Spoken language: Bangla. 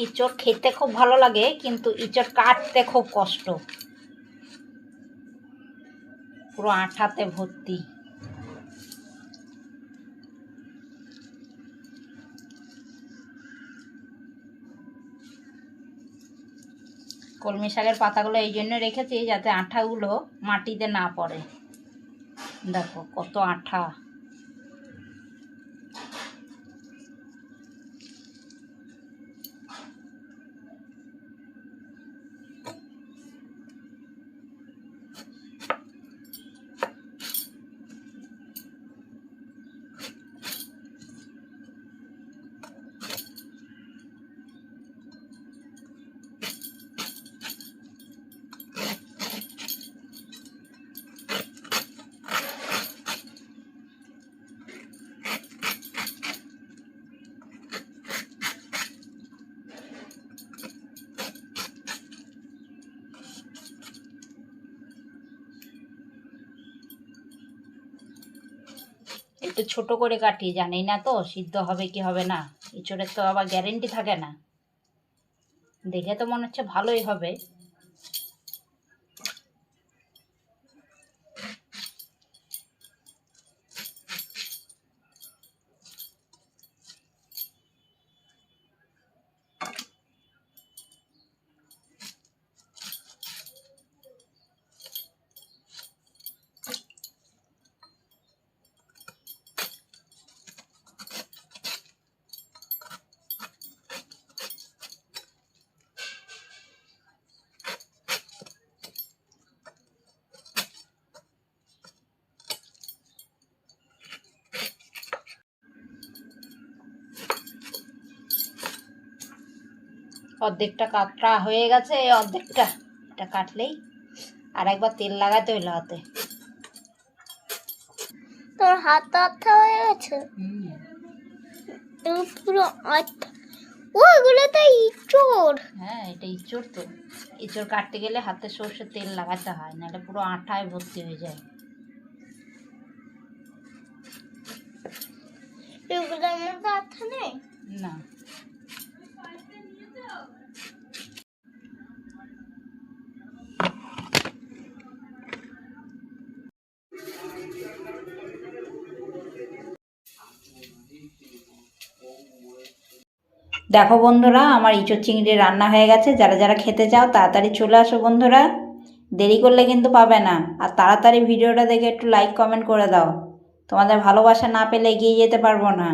ইঁচড় খেতে খুব ভালো লাগে, কিন্তু ইঁচড় কাটতে খুব কষ্ট, পুরো আঠাতে ভর্তি। কলমি শাকের পাতাগুলো এই জন্য রেখেছি যাতে আঠাগুলো মাটিতে না পড়ে। দেখো কত আঠা। একটু ছোট করে কাটি, জানি না তো সিদ্ধ হবে কি হবে না, ইঁচড়ের তো আবার গ্যারেন্টি থাকে না। দেখে তো মনে হচ্ছে ভালোই হবে। অর্ধেকটা কাটা হয়ে গেছে, এই অর্ধেকটা এটা কাটলেই আর একবার তেল লাগাতে হইলো হাতে। তোর হাত আঠা হয়ে গেছে পুরো আঠা। ওগুলো তো ইঁচড়। হ্যাঁ এটা ইঁচড় তো, ইঁচড় কাটতে গেলে হাতে সর্ষের তেল লাগাতে হয়, নাহলে পুরো আঠায় ভর্তি হয়ে যায়। এগুলোর মধ্যে আঠা নেই না। দেখো বন্ধুরা, আমার ইঁচড় চিংড়ি রান্না হয়ে গেছে। যারা যারা খেতে চাও তাড়াতাড়ি চলে আসো বন্ধুরা, দেরি করলে কিন্তু পাবে না। আর তাড়াতাড়ি ভিডিওটা দেখে একটু লাইক কমেন্ট করে দাও, তোমাদের ভালোবাসা না পেলে এগিয়ে যেতে পারবো না।